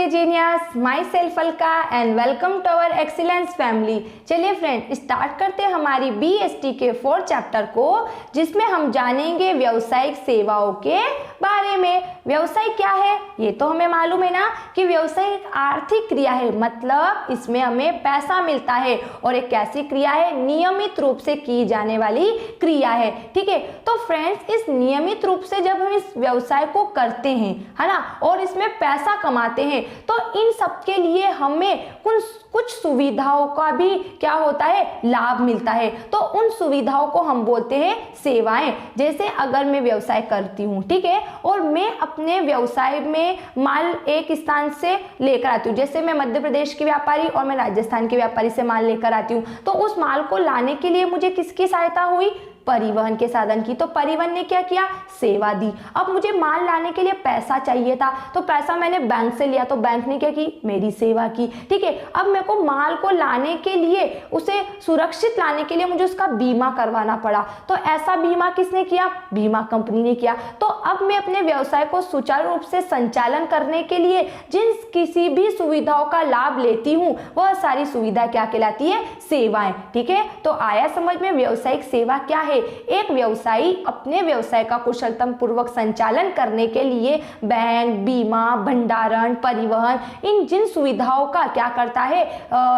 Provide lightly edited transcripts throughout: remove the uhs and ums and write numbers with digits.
नमस्ते genius, myself Alka and welcome to our excellence family. चलिए friend, start करते हैं हमारी बीएसटी के 4th चैप्टर को, जिसमें हम जानेंगे व्यावसायिक सेवाओं के बारे में। व्यवसाय क्या है ये तो हमें मालूम है ना कि व्यवसाय एक आर्थिक क्रिया है, मतलब इसमें हमें पैसा मिलता है और एक कैसी क्रिया है, नियमित रूप से की जाने वाली क्रिया है। ठीक है, तो फ्रेंड्स इस नियमित रूप से जब हम इस व्यवसाय को करते हैं, है ना, और इसमें पैसा कमाते हैं, तो इन सब के लिए हमें कुछ सुविधाओं का भी क्या होता है, लाभ मिलता है। तो उन सुविधाओं को हम बोलते हैं सेवाएं। जैसे अगर मैं व्यवसाय करती हूँ, ठीक है, और मैं अपने व्यवसाय में माल एक स्थान से लेकर आती हूँ, जैसे मैं मध्य प्रदेश की व्यापारी और मैं राजस्थान के व्यापारी से माल लेकर आती हूँ, तो उस माल को लाने के लिए मुझे किसकी सहायता हुई, परिवहन के साधन की। तो परिवहन ने क्या किया, सेवा दी। अब मुझे माल लाने के लिए पैसा चाहिए था, तो पैसा मैंने बैंक से लिया, तो बैंक ने क्या की, मेरी सेवा की। ठीक है, अब मेरे को माल को लाने के लिए, उसे सुरक्षित लाने के लिए मुझे उसका बीमा करवाना पड़ा, तो ऐसा बीमा किसने किया, बीमा कंपनी ने किया। तो अब मैं अपने व्यवसाय को सुचारू रूप से संचालन करने के लिए जिन किसी भी सुविधाओं का लाभ लेती हूँ, वह सारी सुविधा क्या कहलाती है, सेवाएं। ठीक है, तो आया समझ में व्यावसायिक सेवा क्या है। एक व्यवसायी अपने व्यवसाय का कुशलतम पूर्वक संचालन करने के लिए बैंक, बीमा, भंडारण, परिवहन, इन जिन सुविधाओं का क्या करता है,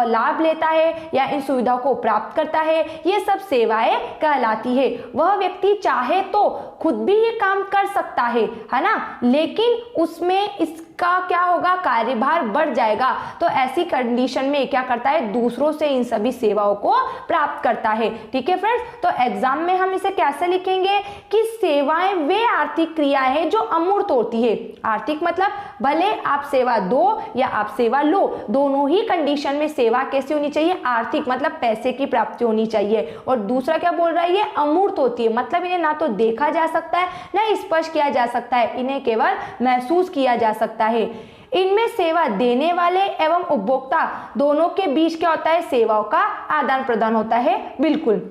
लाभ लेता है या इन सुविधाओं को प्राप्त करता है, ये सब सेवाएं कहलाती है। वह व्यक्ति चाहे तो खुद भी ये काम कर सकता है ना, लेकिन उसमें इसका क्या होगा, कार्यभार बढ़ जाएगा। तो ऐसी कंडीशन में क्या करता है, दूसरों से इन सभी सेवाओं को प्राप्त करता है। ठीक है फ्रेंड्स, तो एग्जाम में हम इसे कैसे लिखेंगे कि सेवाएं वे आर्थिक क्रियाएं हैं जो अमूर्त होती है। आर्थिक मतलब भले आप सेवा दो या आप सेवा लो, दोनों ही कंडीशन में सेवा कैसी होनी चाहिए, आर्थिक मतलब पैसे की प्राप्ति होनी चाहिए। और दूसरा क्या बोल रहा है, ये अमूर्त होती है, मतलब इन्हें ना तो देखा जा सकता है ना स्पर्श किया जा सकता है, इन्हें केवल महसूस किया जा सकता है। इनमें सेवा देने वाले एवं उपभोक्ता दोनों के बीच क्या होता है, सेवाओं का आदान प्रदान होता है। बिल्कुल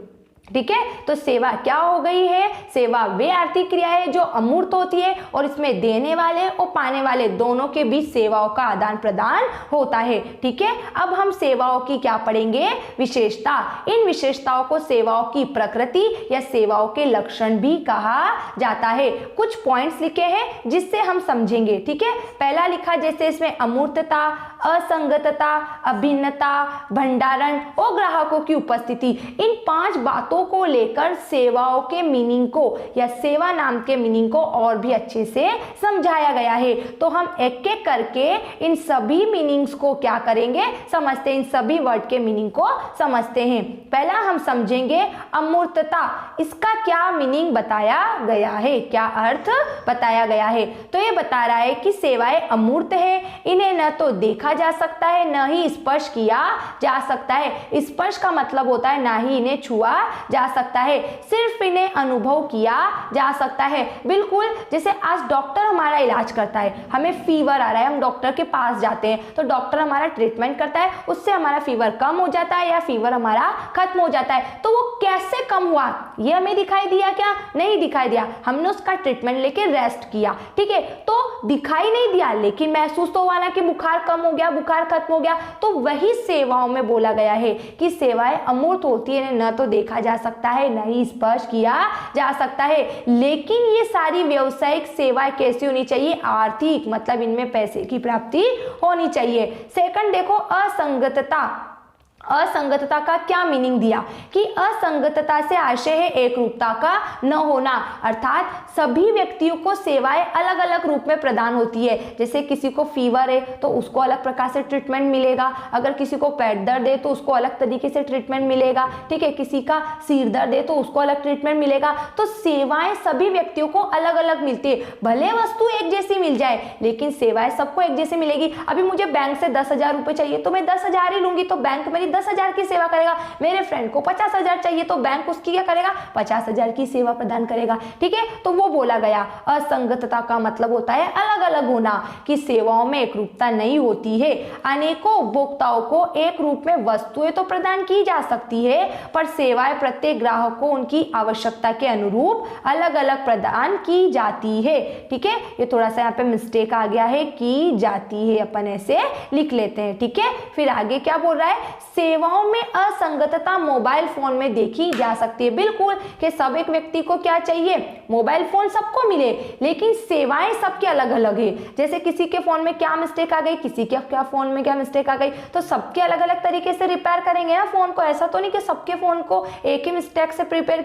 ठीक है, तो सेवा क्या हो गई है, सेवा वे आर्थिक क्रिया है जो अमूर्त होती है और इसमें देने वाले और पाने वाले दोनों के बीच सेवाओं का आदान प्रदान होता है। ठीक है, अब हम सेवाओं की क्या पढ़ेंगे, विशेषता। इन विशेषताओं को सेवाओं की प्रकृति या सेवाओं के लक्षण भी कहा जाता है। कुछ पॉइंट्स लिखे हैं जिससे हम समझेंगे। ठीक है, पहला लिखा जैसे इसमें अमूर्तता, असंगतता, अभिन्नता, भंडारण और ग्राहकों की उपस्थिति, इन 5 बातों को लेकर सेवाओं के मीनिंग को या सेवा नाम के मीनिंग को और भी अच्छे से समझाया गया है। तो हम एक एक करके इन सभी मीनिंग्स को क्या करेंगे, समझते हैं, इन सभी वर्ड के मीनिंग को समझते हैं। पहला हम समझेंगे अमूर्तता, इसका क्या मीनिंग बताया गया है, क्या अर्थ बताया गया है। तो ये बता रहा है कि सेवाएं अमूर्त है, इन्हें न तो देखा जा सकता है न ही स्पर्श किया जा सकता है। स्पर्श का मतलब होता है ना ही इन्हें छुआ जा सकता है, सिर्फ इन्हें अनुभव किया जा सकता है। बिल्कुल जैसे आज डॉक्टर हमारा इलाज करता है, हमें फीवर आ रहा है, हम डॉक्टर के पास जाते हैं, तो डॉक्टर हमारा ट्रीटमेंट करता है, उससे हमारा फीवर कम हो जाता है या फीवर हमारा खत्म हो जाता है। तो वो कैसे कम हुआ, ये हमें दिखाई दिया क्या, नहीं दिखाई दिया, हमने उसका ट्रीटमेंट लेके रेस्ट किया। ठीक है, तो दिखाई नहीं दिया लेकिन महसूस तो हुआ ना कि बुखार कम हो गया, बुखार खत्म हो गया। तो वही सेवाओं में बोला गया है कि सेवाएं अमूर्त होती है, न तो देखा जा सकता है न ही स्पर्श किया जा सकता है। लेकिन ये सारी व्यावसायिक सेवाएं कैसी होनी चाहिए, आर्थिक मतलब इनमें पैसे की प्राप्ति होनी चाहिए। सेकंड देखो असंगतता। असंगतता का क्या मीनिंग दिया कि असंगतता से आशय है एक रूपता का न होना, अर्थात सभी व्यक्तियों को सेवाएं अलग अलग रूप में प्रदान होती है। जैसे किसी को फीवर है तो उसको अलग प्रकार से ट्रीटमेंट मिलेगा, अगर किसी को पेट दर्द है तो उसको अलग तरीके से ट्रीटमेंट मिलेगा। ठीक है, किसी का सिर दर्द है तो उसको अलग ट्रीटमेंट मिलेगा। तो सेवाएं सभी व्यक्तियों को अलग अलग मिलती है, भले वस्तु एक जैसी मिल जाए लेकिन सेवाएं सबको एक जैसी मिलेगी। अभी मुझे बैंक से 10,000 रुपए चाहिए तो मैं 10,000 ही लूंगी, तो बैंक मेरी 10,000 की सेवा करेगा, मेरे फ्रेंड को 50,000 चाहिए तो बैंक उसकी क्या करेगा, 50,000 की सेवा प्रदान करेगा। ठीक है, तो वो बोला गया। असंगतता का मतलब होता है अलग अलग होना, कि सेवाओं में एक रूपता नहीं होती है। अनेकों उपभोक्ताओं को एक रूप में वस्तुएं तो प्रदान की जा सकती है, पर सेवाएं प्रत्येक ग्राहक को उनकी आवश्यकता के अनुरूप अलग अलग प्रदान की जाती है। ठीक है, ये थोड़ा सा यहाँ पे मिस्टेक आ गया है, की जाती है, अपन ऐसे लिख लेते हैं। ठीक है, फिर आगे क्या बोल रहा है, सेवाओं में असंगतता मोबाइल फोन में देखी जा सकती है। बिल्कुल, कि सब एक व्यक्ति को क्या चाहिए, मोबाइल फोन सबको मिले, लेकिन सेवाएं सबके अलग अलग है। जैसे किसी के फोन में क्या मिस्टेक आ गई, किसी के क्या फोन में क्या मिस्टेक आ गई, तो सबके अलग अलग तरीके से रिपेयर करेंगे ना फोन को। ऐसा तो नहीं कि सबके फोन को एक ही मिस्टेक से रिपेयर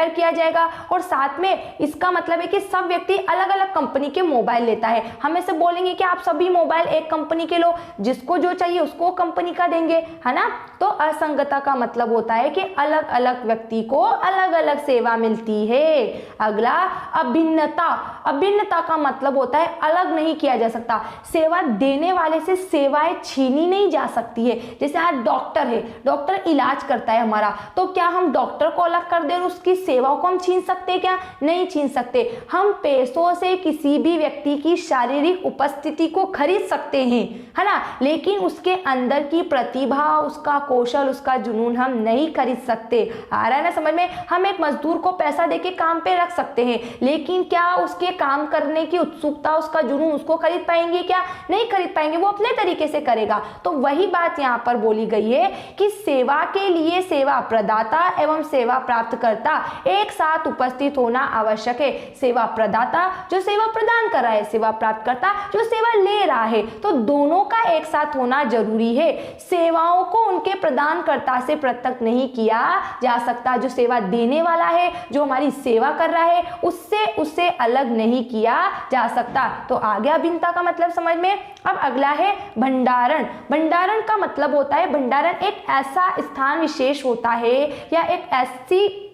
किया जाएगा। और साथ में इसका मतलब है कि सब व्यक्ति अलग अलग कंपनी के मोबाइल लेता है। हम ऐसे बोलेंगे कि आप सभी मोबाइल एक कंपनी के लो, जिसको जो चाहिए उसको कंपनी का देंगे, है ना। तो असंगतता का मतलब होता है कि अलग अलग व्यक्ति को अलग अलग सेवा मिलती है। अगला, अभिन्नता। अभिन्नता का मतलब होता है अलग नहीं किया जा सकता। सेवा देने वाले से सेवाएं छीनी नहीं जा सकती है। जैसे आज डॉक्टर है, डॉक्टर इलाज करता है हमारा, तो क्या हम डॉक्टर को अलग कर दे और उसकी सेवाओं को हम छीन सकते हैं क्या, नहीं छीन सकते। हम पैसों से किसी भी व्यक्ति की शारीरिक उपस्थिति को खरीद सकते हैं, है ना, लेकिन उसके अंदर की प्रतिभा, उसका कौशल, उसका जुनून हम नहीं खरीद सकते। आ रहा है ना समझ में। हम एक मजदूर को पैसा देके काम पे रख सकते हैं, लेकिन क्या उसके काम करने की उत्सुकता, उसका जुनून, उसको खरीद पाएंगे क्या, नहीं खरीद पाएंगे। वो अपने तरीके से करेगा। तो वही बात यहाँ पर बोली गई है कि सेवा के लिए सेवा प्रदाता एवं सेवा प्राप्तकर्ता एक साथ उपस्थित होना आवश्यक है। सेवा प्रदाता जो सेवा प्रदान कर रहा है, सेवा प्राप्तकर्ता जो सेवा ले रहा है, तो दोनों का एक साथ होना जरूरी है। सेवाओं को उनके प्रदानकर्ता से पृथक नहीं किया जा सकता। जो सेवा देने वाला है, जो हमारी सेवा कर रहा है, उससे अलग नहीं किया जा सकता। तो आ गया भिन्नता का मतलब समझ में। अब अगला है भंडारण। भंडारण का मतलब होता है, भंडारण एक ऐसा स्थान विशेष होता है या एक ऐसी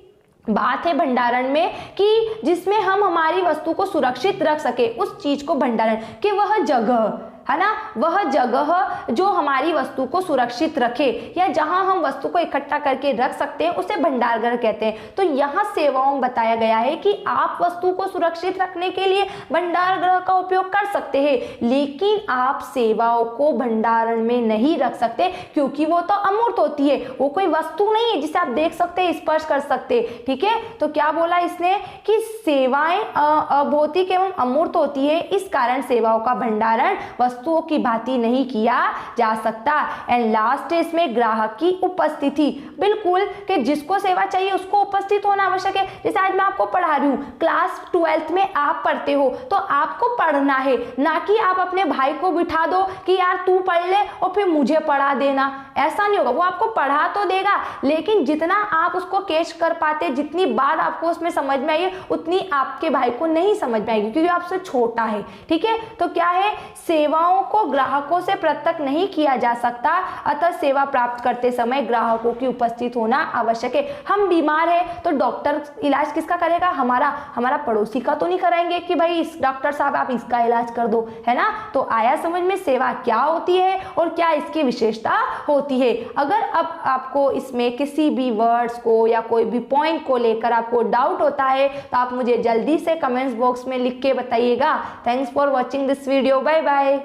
बात है भंडारण में कि जिसमें हम हमारी वस्तु को सुरक्षित रख सके। उस चीज को भंडारण, कि वह जगह, है ना, वह जगह जो हमारी वस्तु को सुरक्षित रखे या जहां हम वस्तु को इकट्ठा करके रख सकते हैं, उसे भंडारगृह कहते हैं। तो यहाँ सेवाओं में बताया गया है कि आप वस्तु को सुरक्षित रखने के लिए भंडारगृह का उपयोग कर सकते हैं, लेकिन आप सेवाओं को भंडारण में नहीं रख सकते, क्योंकि वो तो अमूर्त होती है, वो कोई वस्तु नहीं है जिसे आप देख सकते, स्पर्श कर सकते। ठीक है, तो क्या बोला इसने कि सेवाएं अभौतिक एवं अमूर्त होती है, इस कारण सेवाओं का भंडारण वस्तुओं की भांति नहीं किया जा सकता। एंड लास्ट है इसमें ग्राहक की उपस्थिति। बिल्कुल, कि जिसको सेवा चाहिए उसको उपस्थित होना आवश्यक है। जैसे आज मैं आपको पढ़ा रही हूँ, क्लास 12th में आप पढ़ते हो, तो आपको पढ़ना है, ना कि आप अपने भाई को बिठा दो कि यार तू पढ़ ले और फिर मुझे पढ़ा देना। ऐसा नहीं होगा। वो आपको पढ़ा तो देगा, लेकिन जितना आप उसको कैच कर पाते, जितनी बात आपको उसमें समझ में आई, उतनी आपके भाई को नहीं समझ में आएगी, क्योंकि आपसे छोटा है। ठीक है, तो क्या है, सेवाओं को ग्राहकों से पृथक नहीं किया जा सकता, अतः सेवा प्राप्त करते समय ग्राहकों की उपस्थित होना आवश्यक है। हम बीमार है तो डॉक्टर इलाज किसका करेगा, हमारा पड़ोसी का तो नहीं कराएंगे कि भाई इस डॉक्टर साहब आप इसका इलाज कर दो, है ना। तो आया समझ में सेवा क्या होती है और क्या इसकी विशेषता होती है। अगर अब आपको इसमें किसी भी वर्ड्स को या कोई भी पॉइंट को लेकर आपको डाउट होता है, तो आप मुझे जल्दी से कमेंट्स बॉक्स में लिख के बताइएगा। Thanks for watching this video, bye bye.